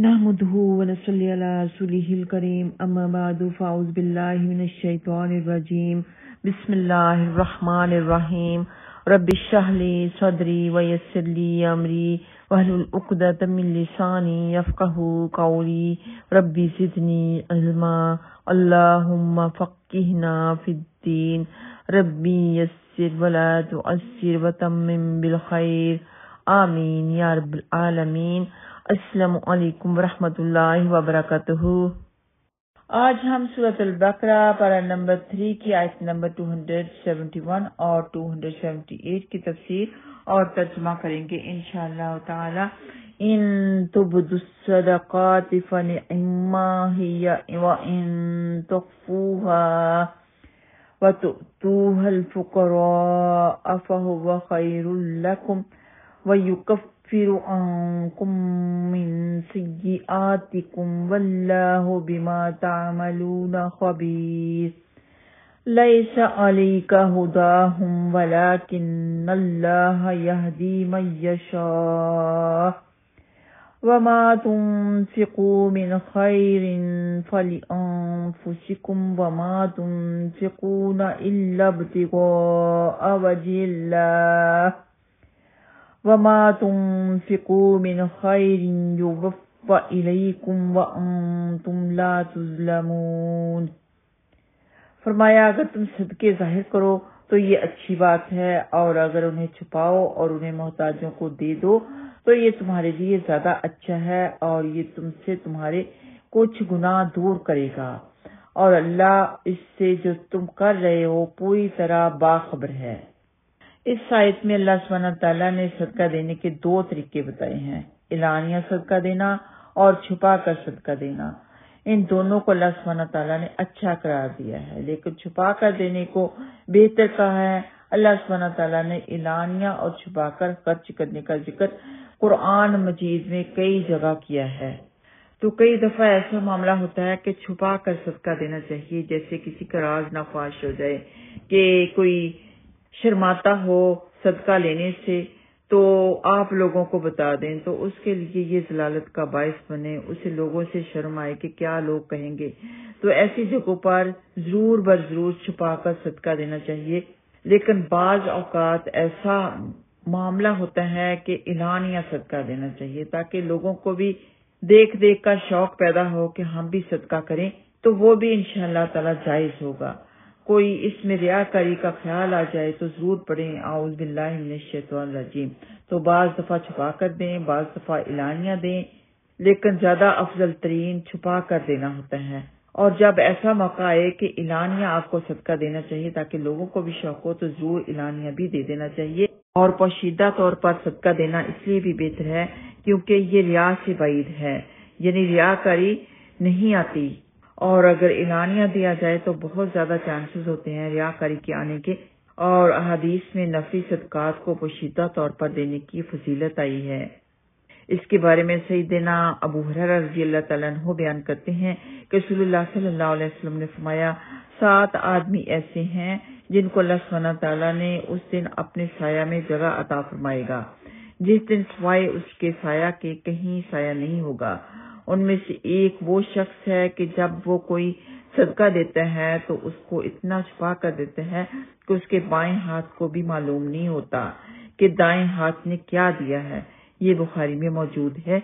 نحمده ونصلي على رسوله الكريم اما بعد فاعوذ بالله من الشيطان الرجيم بسم الله الرحمن الرحيم رب اشرح لي صدري ويسر لي امري واحلل عقدة من لساني يفقهوا قولي رب زدني علما اللهم فقهنا في الدين ربي يسر ولا تعسر وتمم بالخير آمین یا رب العالمین۔ السلام علیکم ورحمۃ اللہ وبرکاتہ۔ آج ہم سورۃ البقرہ پارہ نمبر 3 کی آیت نمبر 271 اور 278 کی تفسیر اور ترجمہ کریں گے انشاءاللہ تعالی۔ ان تبدوا الصدقات فنعما ہی وان تخفوها وتؤتوها الفقراء فهو خير لكم وَيُكَفِّرُ عَنكُم مِّن سَيِّئَاتِكُمْ وَاللَّهُ بِمَا تَعْمَلُونَ خَبِيرٌ لَيْسَ عَلَيْكَ هُدَاهُمْ وَلَكِنَّ اللَّهَ يَهْدِي مَن يَشَاءُ وَمَا تُنفِقُوا مِنْ خَيْرٍ فَلِأَنفُسِكُمْ وَمَا تُنفِقُونَ إِلَّا ابْتِغَاءَ وَجْهِ اللَّهِ وَمَا تُنفِقُوا مِنْ خَيْرٍ يُوَفَّ إِلَيْكُمْ وَأَنْتُمْ لَا تُظْلَمُونَ۔ فرمایا اگر تم صدقے ظاہر کرو تو یہ اچھی بات ہے، اور اگر انہیں چھپاؤ اور انہیں محتاجوں کو دے دو تو یہ تمہارے لیے زیادہ اچھا ہے، اور یہ تم سے تمہارے کچھ گناہ دور کرے گا، اور اللہ اس سے جو تم کر رہے ہو پوری طرح باخبر ہے۔ اس آیت میں اللہ سبحانہ تعالیٰ نے صدقہ دینے کے 2 طریقے بتائے ہیں، اعلانیہ صدقہ دینا اور چھپا کر صدقہ دینا۔ ان دونوں کو اللہ سبحانہ تعالیٰ نے اچھا قرار دیا ہے، لیکن چھپا کر دینے کو بہتر کہا ہے۔ اللہ سبحانہ تعالیٰ نے اعلانیہ اور چھپا کر خرچ کرنے کا ذکر قرآن مجید میں کئی جگہ کیا ہے، تو کئی دفعہ ایسا معاملہ ہوتا ہے کہ چھپا کر صدقہ دینا چاہیے، جیسے کسی کا راز نہ فاش ہو جائے، کہ کوئی شرماتا ہو صدقہ لینے سے تو آپ لوگوں کو بتا دیں، تو اس کے لیے یہ ضلالت کا باعث بنے، اسے لوگوں سے شرم آئے کہ کیا لوگ کہیں گے، تو ایسی جگہوں پر ضرور برضرور چھپا کر صدقہ دینا چاہیے۔ لیکن بعض اوقات ایسا معاملہ ہوتا ہے کہ اعلانیہ صدقہ دینا چاہیے، تاکہ لوگوں کو بھی دیکھ دیکھ کر شوق پیدا ہو کہ ہم بھی صدقہ کریں، تو وہ بھی انشاءاللہ تعالی جائز ہوگا۔ کوئی اس میں ریاکاری کا خیال آ جائے تو ضرور پڑھیں اعوذ باللہ من الشیطان الرجیم، تو بعض دفعہ چھپا کر دیں، بعض دفعہ اعلانیہ دیں، لیکن زیادہ افضل ترین چھپا کر دینا ہوتا ہے۔ اور جب ایسا موقع آئے کہ اعلانیہ آپ کو صدقہ دینا چاہیے تاکہ لوگوں کو بھی شوق ہو، تو ضرور اعلانیہ بھی دے دینا چاہیے۔ اور پوشیدہ طور پر صدقہ دینا اس لیے بھی بہتر ہے کیونکہ یہ ریا سے بعید ہے، یعنی ریاکاری نہیں آتی، اور اگر اعلانیہ دیا جائے تو بہت زیادہ چانسز ہوتے ہیں ریاکاری کے آنے کے، اور احادیث میں نفلی صدقات کو پوشیدہ طور پر دینے کی فضیلت آئی ہے۔ اس کے بارے میں سیدنا ابو ہریرہ رضی اللہ تعالیٰ عنہ بیان کرتے ہیں کہ رسول اللہ صلی اللہ علیہ وسلم نے فرمایا 7 آدمی ایسے ہیں جن کو اللہ سبحانہ تعالیٰ نے اس دن اپنے سایہ میں جگہ عطا فرمائے گا، جس دن سوائے اس کے سایہ کے کہیں سایہ نہیں ہوگا۔ ان میں سے ایک وہ شخص ہے کہ جب وہ کوئی صدقہ دیتا ہے تو اس کو اتنا چھپا کر دیتا ہے کہ اس کے بائیں ہاتھ کو بھی معلوم نہیں ہوتا کہ دائیں ہاتھ نے کیا دیا ہے۔ یہ بخاری میں موجود ہے،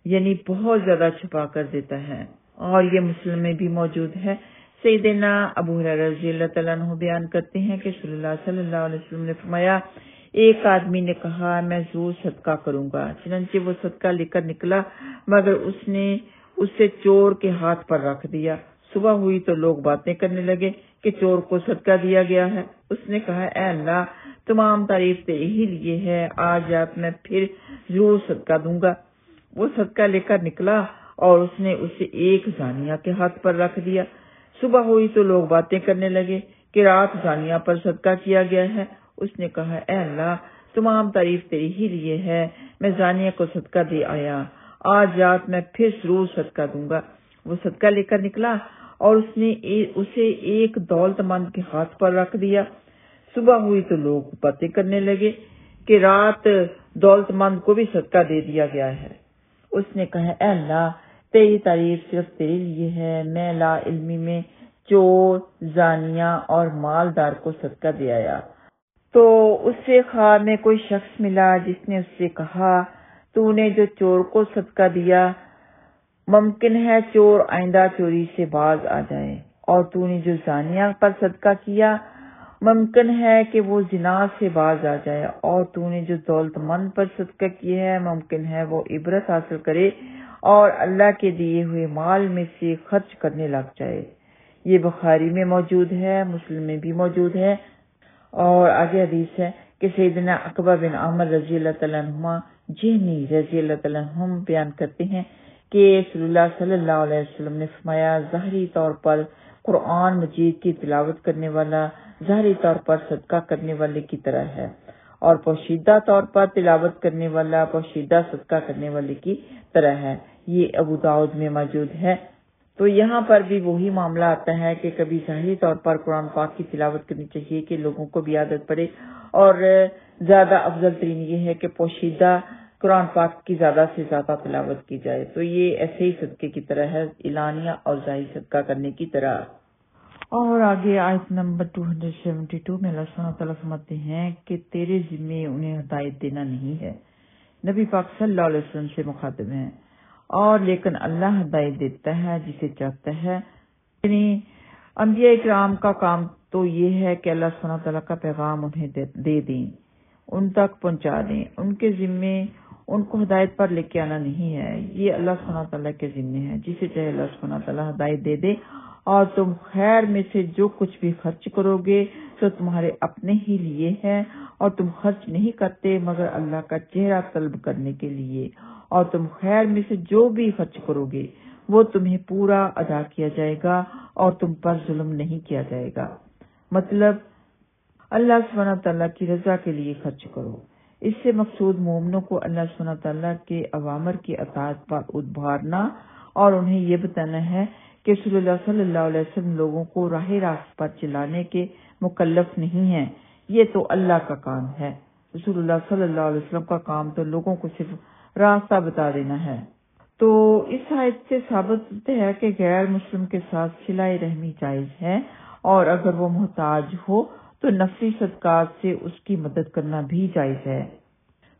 یعنی بہت زیادہ چھپا کر دیتا ہے، اور یہ مسلم میں بھی موجود ہے۔ سیدنا ابو ہریرہ رضی اللہ تعالیٰ عنہ بیان کرتے ہیں کہ رسول اللہ صلی اللہ علیہ وسلم نے فرمایا ایک آدمی نے کہا میں ضرور صدقہ کروں گا، چنانچہ وہ صدقہ لے کر نکلا، مگر اس نے اسے چور کے ہاتھ پر رکھ دیا۔ صبح ہوئی تو لوگ باتیں کرنے لگے کہ چور کو صدقہ دیا گیا ہے۔ اس نے کہا اے اللہ تمام تعریف تیرے ہی لیے ہے، آج رات میں پھر ضرور صدقہ دوں گا۔ وہ صدقہ لے کر نکلا اور اس نے اسے ایک زانیہ کے ہاتھ پر رکھ دیا۔ صبح ہوئی تو لوگ باتیں کرنے لگے کہ رات زانیہ پر صدقہ کیا گیا ہے۔ اس نے کہا اے اللہ تمام تعریف تیری ہی لیے ہے، میں زانیہ کو صدقہ دے آیا، آج رات میں پھر ضرور صدقہ دوں گا۔ وہ صدقہ لے کر نکلا اور اس نے اسے ایک دولت مند کے ہاتھ پر رکھ دیا۔ صبح ہوئی تو لوگ باتیں کرنے لگے کہ رات دولت مند کو بھی صدقہ دے دیا گیا ہے۔ اس نے کہا اے اللہ تیری تعریف صرف تیرے لیے ہے، میں لا علمی میں چور، زانیہ اور مالدار کو صدقہ دے آیا۔ تو اس سے خواب میں کوئی شخص ملا جس نے اس سے کہا تو نے جو چور کو صدقہ دیا ممکن ہے چور آئندہ چوری سے باز آ جائے، اور تو نے جو زانیہ پر صدقہ کیا ممکن ہے کہ وہ زنا سے باز آ جائے، اور تو نے جو دولت مند پر صدقہ کیا ہے ممکن ہے وہ عبرت حاصل کرے اور اللہ کے دیے ہوئے مال میں سے خرچ کرنے لگ جائے۔ یہ بخاری میں موجود ہے، مسلم میں بھی موجود ہے۔ اور آگے حدیث ہے کہ سیدنا عقبہ بن عامر رضی اللہ تعالیٰ عنہما جہنی رضی اللہ تعالیٰ عنہم بیان کرتے ہیں کہ رسول اللہ صلی اللہ علیہ وسلم نے فرمایا ظاہری طور پر قرآن مجید کی تلاوت کرنے والا ظاہری طور پر صدقہ کرنے والے کی طرح ہے، اور پوشیدہ طور پر تلاوت کرنے والا پوشیدہ صدقہ کرنے والے کی طرح ہے۔ یہ ابو داؤد میں موجود ہے۔ تو یہاں پر بھی وہی معاملہ آتا ہے کہ کبھی ظاہری طور پر قرآن پاک کی تلاوت کرنی چاہیے کہ لوگوں کو بھی عادت پڑے، اور زیادہ افضل ترین یہ ہے کہ پوشیدہ قرآن پاک کی زیادہ سے زیادہ تلاوت کی جائے۔ تو یہ ایسے ہی صدقے کی طرح ہے، اعلانیہ اور ظاہری صدقہ کرنے کی طرح۔ اور آگے آیت نمبر 272 میں اللہ سبحانہ تعالیٰ فرماتے ہیں کہ تیرے ذمے انہیں ہدایت دینا نہیں ہے، نبی پاک صلی اللہ علیہ وسلم سے مخاطب ہیں، اور لیکن اللہ ہدایت دیتا ہے جسے چاہتا ہے۔ یعنی انبیاء کرام کا کام تو یہ ہے کہ اللہ سبحانہ تعالیٰ کا پیغام انہیں دے دیں، ان تک پہنچا دیں، ان کے ذمے ان کو ہدایت پر لے کے آنا نہیں ہے، یہ اللہ سبحانہ تعالیٰ کے ذمے ہے، جسے چاہے اللہ سبحانہ تعالیٰ ہدایت دے دے۔ اور تم خیر میں سے جو کچھ بھی خرچ کرو گے تو تمہارے اپنے ہی لیے ہے، اور تم خرچ نہیں کرتے مگر اللہ کا چہرہ طلب کرنے کے لیے، اور تم خیر میں سے جو بھی خرچ کرو گے وہ تمہیں پورا ادا کیا جائے گا اور تم پر ظلم نہیں کیا جائے گا۔ مطلب اللہ سبحانہ تعالیٰ کی رضا کے لیے خرچ کرو۔ اس سے مقصود مومنوں کو اللہ سبحانہ تعالیٰ کے اوامر کی اطاعت پر ابھارنا اور انہیں یہ بتانا ہے کہ رسول اللہ صلی اللہ علیہ وسلم لوگوں کو راہ راست پر چلانے کے مکلف نہیں ہیں، یہ تو اللہ کا کام ہے۔ رسول اللہ صلی اللہ علیہ وسلم کا کام تو لوگوں کو صرف راستہ بتا دینا ہے۔ تو اس آیت سے ثابت ہوتا ہے کہ غیر مسلم کے ساتھ صلہ رحمی جائز ہے، اور اگر وہ محتاج ہو تو نفلی صدقات سے اس کی مدد کرنا بھی جائز ہے۔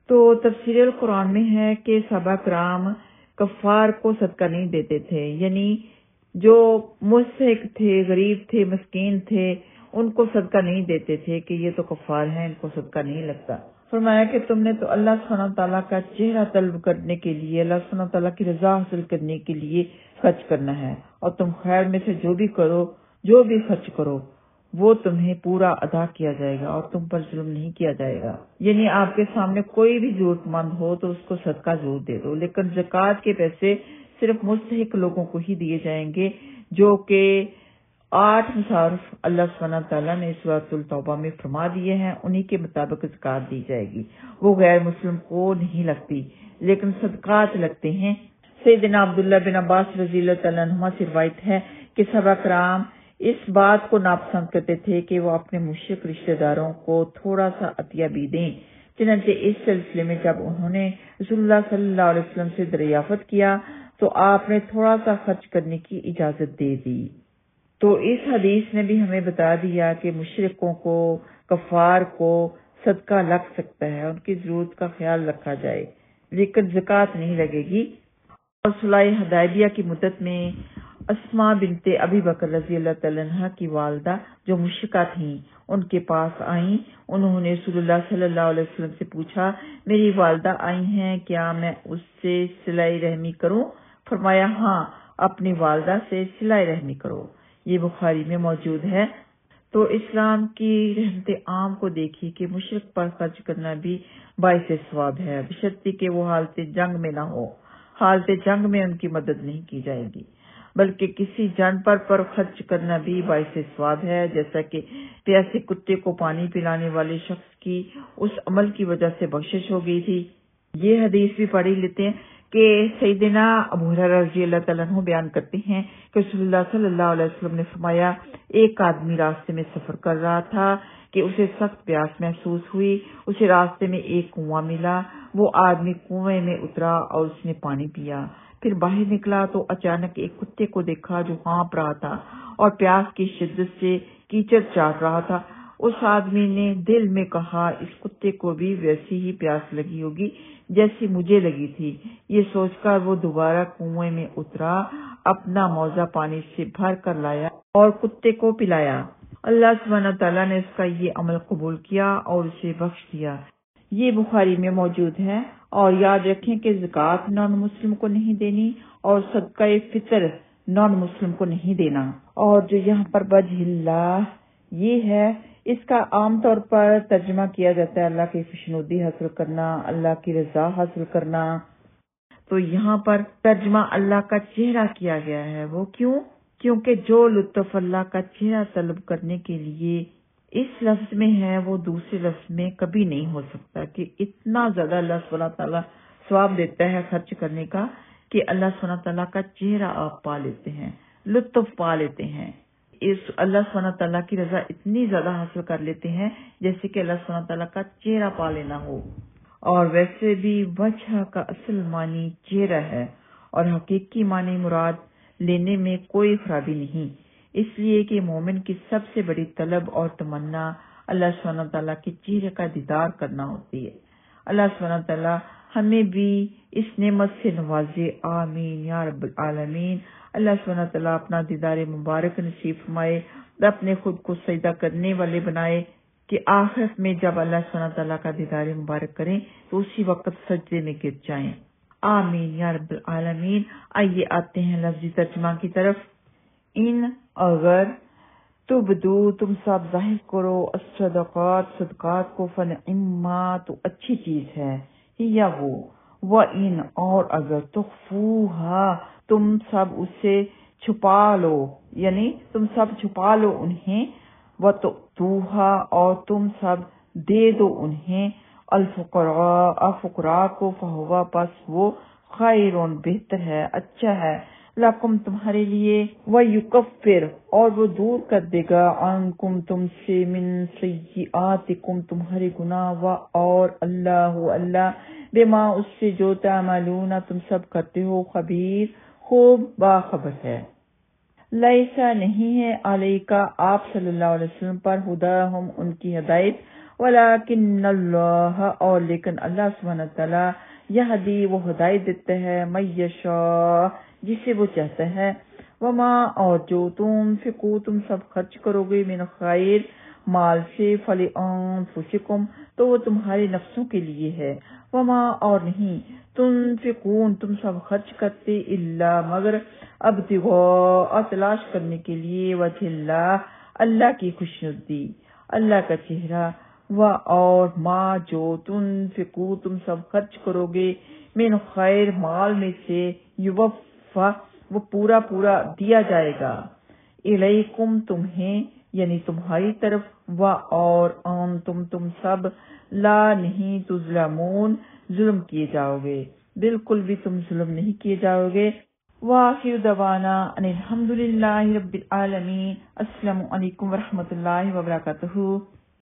تو تفسیر القرآن میں ہے کہ صحابہ کرام کفار کو صدقہ نہیں دیتے تھے، یعنی جو مستحق تھے، غریب تھے، مسکین تھے، ان کو صدقہ نہیں دیتے تھے کہ یہ تو کفار ہیں، ان کو صدقہ نہیں لگتا۔ فرمایا کہ تم نے تو اللہ سبحانہ تعالیٰ کا چہرہ طلب کرنے کے لیے، اللہ سبحانہ تعالیٰ کی رضا حاصل کرنے کے لیے خرچ کرنا ہے، اور تم خیر میں سے جو بھی خرچ کرو وہ تمہیں پورا ادا کیا جائے گا اور تم پر ظلم نہیں کیا جائے گا۔ یعنی آپ کے سامنے کوئی بھی ضرورت مند ہو تو اس کو صدقہ ضرور دے دو، لیکن زکوٰۃ کے پیسے صرف مستحق لوگوں کو ہی دیے جائیں گے، جو کہ 8 مصارف اللہ سبحانہ تعالیٰ نے سورۃ التوبہ میں فرما دیے ہیں، انہی کے مطابق زکوٰۃ دی جائے گی۔ وہ غیر مسلم کو نہیں لگتی، لیکن صدقات لگتے ہیں۔ سیدنا عبداللہ بن عباس رضی اللہ تعالیٰ عنہما سے روایت ہے کہ صحابہ کرام اس بات کو ناپسند کرتے تھے کہ وہ اپنے مشرک رشتہ داروں کو تھوڑا سا عطیہ بھی دیں، چنانچہ اس سلسلے میں جب انہوں نے رسول اللہ صلی اللہ علیہ وسلم سے دریافت کیا تو آپ نے تھوڑا سا خرچ کرنے کی اجازت دے دی۔ تو اس حدیث نے بھی ہمیں بتا دیا کہ مشرکوں کو، کفار کو صدقہ لگ سکتا ہے، ان کی ضرورت کا خیال رکھا جائے، لیکن زکوٰۃ نہیں لگے گی۔ اور صلح حدیبیہ کی مدت میں اسماء بنت ابی بکر رضی اللہ تعالیٰ عنہ کی والدہ جو مشرکہ تھیں ان کے پاس آئیں، انہوں نے رسول اللہ صلی اللہ علیہ وسلم سے پوچھا میری والدہ آئی ہیں، کیا میں اس سے صلہ رحمی کروں؟ فرمایا ہاں، اپنی والدہ سے صلہ رحمی کرو۔ یہ بخاری میں موجود ہے۔ تو اسلام کی رحمت عام کو دیکھی کہ مشرک پر خرچ کرنا بھی باعث ثواب ہے، بشرطی کہ وہ حالت جنگ میں نہ ہو۔ حالت جنگ میں ان کی مدد نہیں کی جائے گی، بلکہ کسی جانور پر خرچ کرنا بھی باعث ثواب ہے، جیسا کہ پیاسے کتے کو پانی پلانے والے شخص کی اس عمل کی وجہ سے بخشش ہو گئی تھی۔ یہ حدیث بھی پڑھ لیتے ہیں کہ سیدنا ابو ہریرہ رضی اللہ تعالیٰ عنہ بیان کرتے ہیں کہ رسول اللہ صلی اللہ علیہ وسلم نے فرمایا ایک آدمی راستے میں سفر کر رہا تھا کہ اسے سخت پیاس محسوس ہوئی۔ اسے راستے میں ایک کنواں ملا، وہ آدمی کنویں میں اترا اور اس نے پانی پیا۔ پھر باہر نکلا تو اچانک ایک کتے کو دیکھا جو ہانپ رہا تھا اور پیاس کی شدت سے کیچڑ چاٹ رہا تھا۔ اس آدمی نے دل میں کہا، اس کتے کو بھی ویسی ہی پیاس لگی ہوگی جیسی مجھے لگی تھی۔ یہ سوچ کر وہ دوبارہ کنویں میں اترا، اپنا موزہ پانی سے بھر کر لایا اور کتے کو پلایا۔ اللہ سبحانہ تعالیٰ نے اس کا یہ عمل قبول کیا اور اسے بخش دیا۔ یہ بخاری میں موجود ہے۔ اور یاد رکھیں کہ زکوٰۃ نان مسلم کو نہیں دینی اور صدقہ فطر نان مسلم کو نہیں دینا۔ اور جو یہاں پر وجہ اللہ یہ ہے، اس کا عام طور پر ترجمہ کیا جاتا ہے اللہ کی خوشنودی حاصل کرنا، اللہ کی رضا حاصل کرنا۔ تو یہاں پر ترجمہ اللہ کا چہرہ کیا گیا ہے۔ وہ کیوں؟ کیونکہ جو لطف اللہ کا چہرہ طلب کرنے کے لیے اس لفظ میں ہے وہ دوسرے لفظ میں کبھی نہیں ہو سکتا، کہ اتنا زیادہ اللہ سبحانہ تعالیٰ ثواب دیتا ہے خرچ کرنے کا کہ اللہ سبحانہ تعالیٰ کا چہرہ آپ پا لیتے ہیں، لطف پا لیتے ہیں، اس اللہ سبحانہ تعالیٰ کی رضا اتنی زیادہ حاصل کر لیتے ہیں جیسے کہ اللہ سبحانہ تعالیٰ کا چہرہ پا لینا ہو۔ اور ویسے بھی وجہ کا اصل معنی چہرہ ہے اور حقیقی معنی مراد لینے میں کوئی خرابی نہیں، اس لیے کہ مومن کی سب سے بڑی طلب اور تمنا اللہ سبحانہ تعالیٰ کے چہرے کا دیدار کرنا ہوتی ہے۔ اللہ سبحانہ تعالیٰ ہمیں بھی اس نعمت سے نوازے، آمین یا رب العالمین۔ اللہ سبحانہ تعالیٰ اپنا دیدار مبارک نصیب فرمائے، اپنے خود کو سجدہ کرنے والے بنائے کہ آخرت میں جب اللہ سبحانہ تعالیٰ کا دیدار مبارک کریں تو اسی وقت سجدے میں گر جائیں، آمین یا رب العالمین۔ آئیے آتے ہیں لفظی ترجمہ کی طرف۔ ان اگر تبدو تم سب ظاہر کرو الصدقات صدقات کو فنعما تو اچھی چیز ہے، یا وہ ان اور اگر تخفوها تم سب اسے چھپا لو، یعنی تم سب چھپا لو انہیں، وتؤتوها اور تم سب دے دو انہیں الفقراء فقراء کو، فہوا پس وہ خیرون بہتر ہے، اچھا ہے، لکم تمہارے لیے، ویکفر اور وہ دور کر دے گا، عنکم تم سے، من سیئاتکم تمہارے گناہ، اور اللہ بما اس سے جو تعملون تم سب کرتے ہو، خبیر خوب باخبر ہے۔ لیسا نہیں ہے علیکا آپ صلی اللہ علیہ وسلم پر، ہداہم ان کی ہدایت، ولیکن اللہ اور لیکن اللہ سبحانہ تعالیٰ یہدی وہ ہدایت دیتا ہے، من یشاء جسے وہ چاہتا ہے، وما اور جو تنفقو تم سب خرچ کرو گے، من خیر مال سے، فلانفسکم تو وہ تمہارے نفسوں کے لیے ہے، وما اور نہیں تنفقون تم سب خرچ کرتے، الا مگر ابتغاء تلاش کرنے کے لیے، وجہ اللہ اللہ کی خوشنودی، اللہ کا چہرہ، اور ما جو تنفقو تم سب خرچ کرو گے، من خیر مال میں سے، یوفا وہ پورا پورا دیا جائے گا، الیکم تمہیں یعنی تمہاری طرف، اور تم سب لا نہیں تظلمون ظلم کیے جاؤ گے، بالکل بھی تم ظلم نہیں کیے جاؤ گے۔ وآخر دعوانا ان الحمدللہ رب العالمین۔ السلام علیکم ورحمۃ اللہ وبرکاتہ۔